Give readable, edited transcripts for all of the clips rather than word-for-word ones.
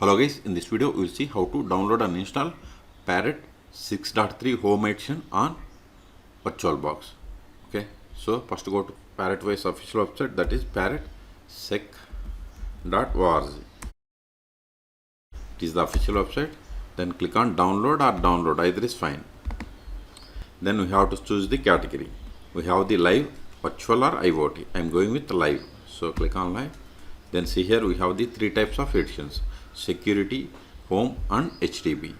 Hello guys, in this video we will see how to download and install Parrot 6.3 Home Edition on VirtualBox. Okay, so first go to Parrot OS official website, that is parrotsec.org. It is the official website. Then click on download or download, either is fine. Then we have to choose the category. We have the live, virtual or IoT. I am going with live, so click on live. Then see here we have the three types of editions: security, home and HDB.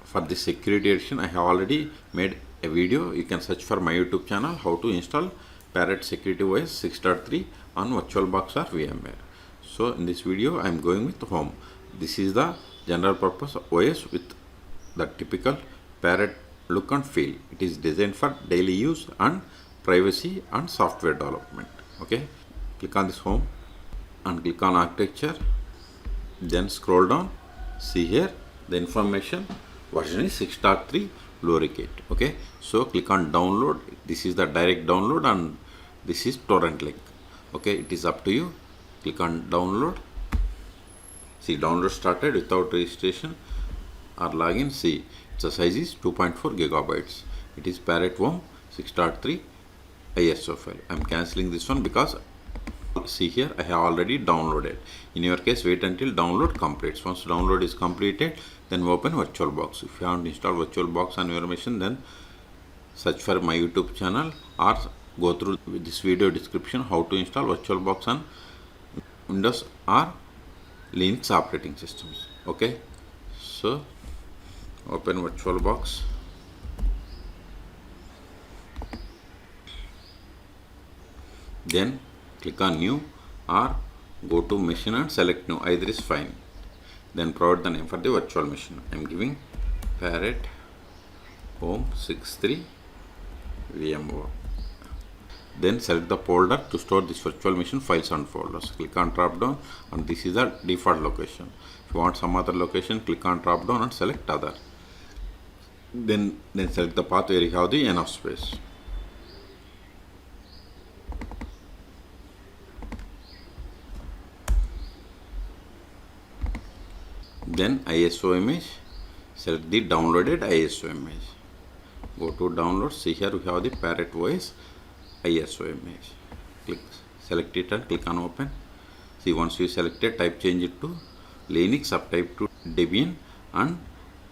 For the security edition I have already made a video. You can search for my YouTube channel how to install Parrot Security OS 6.3 on VirtualBox or VMware. So in this video I am going with home. This is the general purpose OS with the typical Parrot look and feel. It is designed for daily use and privacy and software development. Okay, click on this home and click on architecture. Then scroll down, see here the information, version is 6.3 lorikeet. Okay, so click on download. This is the direct download and this is torrent link. Okay, it is up to you. Click on download. See, download started without registration or login. See, its size is 2.4 gigabytes. It is Parrot Home 6.3 ISO file. I am cancelling this one because see here I have already downloaded. In your case, wait until download completes. Once download is completed, then open VirtualBox. If you haven't installed VirtualBox on your machine, then search for my YouTube channel or go through this video description how to install VirtualBox on Windows or Linux operating systems. Okay, so open VirtualBox. Then click on new or go to machine and select new, either is fine. Then provide the name for the virtual machine. I am giving Parrot Home 6.3 VMware. Then select the folder to store this virtual machine files and folders. Click on drop down and this is the default location. If you want some other location, click on drop down and select other. Then select the path where you have the enough space. Then ISO image, select the downloaded ISO image. Go to download. See here we have the Parrot OS ISO image. Click, select it and click on open. See, once you select it, type change it to Linux, subtype to Debian and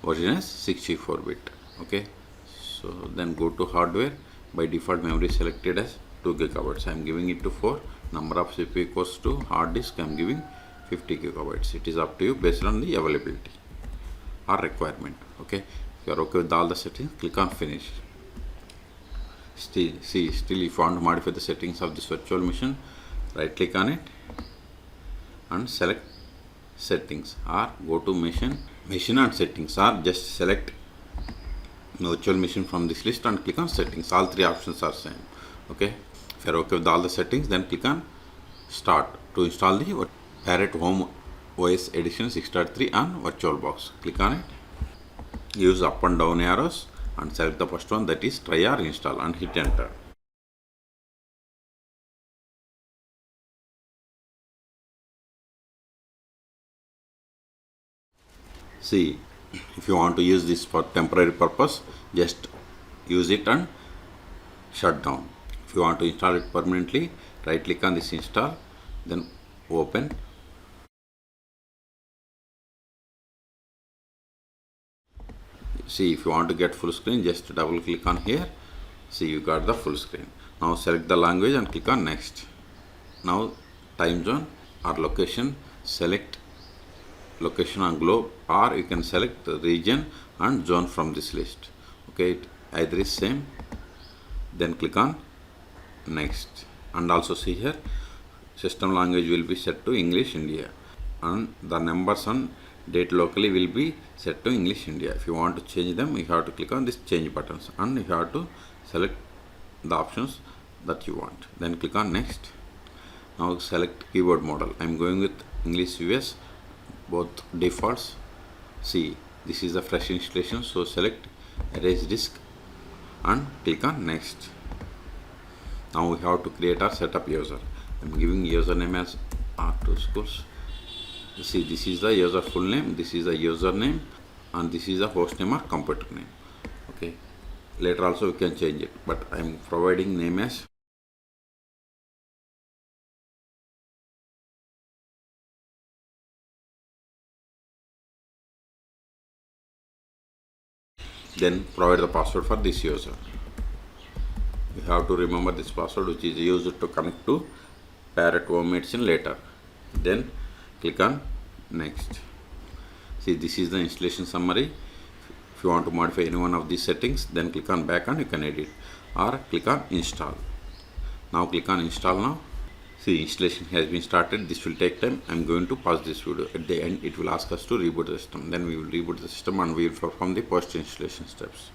version is 64-bit. Okay, so then go to hardware. By default memory selected as 2 gigabytes. I am giving it to 4. Number of CPU equals to hard disk. I am giving 50 gigabytes. It is up to you based on the availability or requirement. Okay, if you are okay with all the settings, click on finish. Still if you want to modify the settings of this virtual machine, right click on it and select settings, or go to machine and settings, or just select virtual machine from this list and click on settings. All three options are same. Okay, if you are okay with all the settings, then click on start to install the Parrot Home OS Edition 6.3 on VirtualBox. Click on it. Use up and down arrows and select the first one, that is try or install, and hit enter. See, if you want to use this for temporary purpose, just use it and shut down. If you want to install it permanently, right click on this install, then open. See, if you want to get full screen, just double click on here. See, you got the full screen. Now select the language and click on next. Now time zone or location, select location on globe, or you can select the region and zone from this list. Okay, either is same. Then click on next, and also see here system language will be set to English India, and the numbers and date locally will be set to English India. If you want to change them, you have to click on this change buttons and you have to select the options that you want. Then click on next. Now select keyboard model. I am going with English US, both defaults. See, this is the fresh installation, so select erase disk and click on next. Now we have to create our setup user. I am giving username as R2 schools. See, this is the user full name, this is the username, and this is the host name or computer name. Okay, later also we can change it, but I am providing name as. Then provide the password for this user. You have to remember this password, which is used to connect to Parrot Home Edition later. Then click on next. See, this is the installation summary. If you want to modify any one of these settings, then click on back and you can edit, or click on install. Now click on install now. See, installation has been started. This will take time. I am going to pause this video. At the end, it will ask us to reboot the system. Then we will reboot the system and we will perform the post installation steps.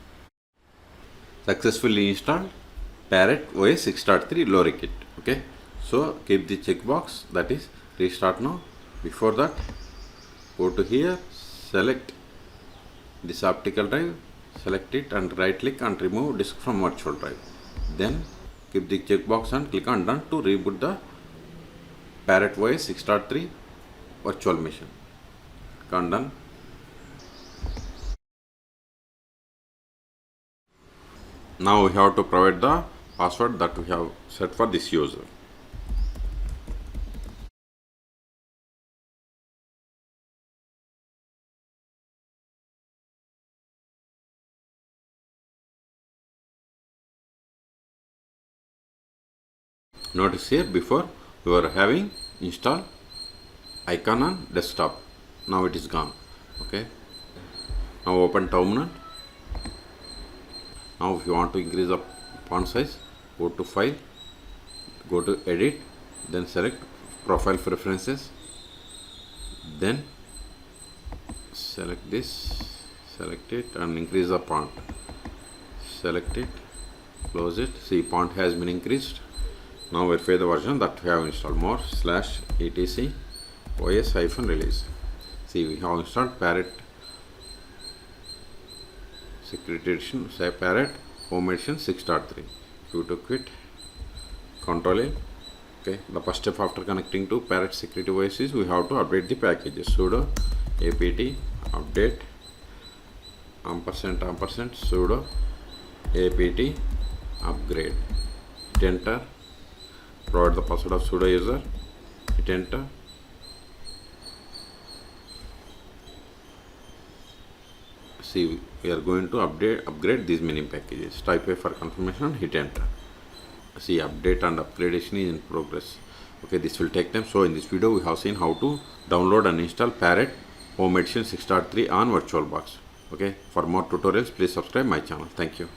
Successfully installed Parrot OS 6.3 lorikeet. Okay, so keep the checkbox, that is restart now. Before that, go to here, select this optical drive, select it and right click and remove disk from virtual drive. Then keep the checkbox and click on done to reboot the Parrot OS 6.3 virtual machine. Click on done. Now we have to provide the password that we have set for this user. Notice here, before we were having install icon on desktop, now it is gone. Okay, now open terminal. Now if you want to increase the font size, go to file, go to edit, then select profile preferences, then select this, select it and increase the font, select it, close it. See, font has been increased. Now verify the version that we have installed. More /etc OS release. See, we have installed Parrot Security Edition, say Parrot Home Edition 6.3. If you to quit, Control A. Okay, the first step after connecting to Parrot Security OS is we have to update the packages. Sudo apt update && sudo apt upgrade. Hit enter. Provide the password of sudo user. Hit enter. See, we are going to upgrade these many packages. Type A for confirmation, hit enter. See, update and upgradation is in progress. Okay, this will take time. So in this video we have seen how to download and install Parrot Home Edition 6.3 on VirtualBox. Okay, for more tutorials please subscribe my channel. Thank you.